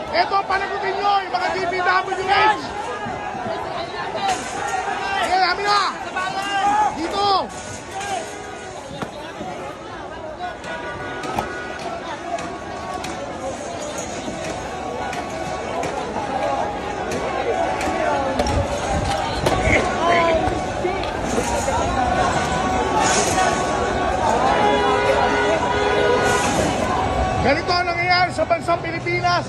Ito ang panagutin nyo, yung mga DPWH. Ayan, namin na. Dito. Ganito ang nangyayari sa bansang Pilipinas.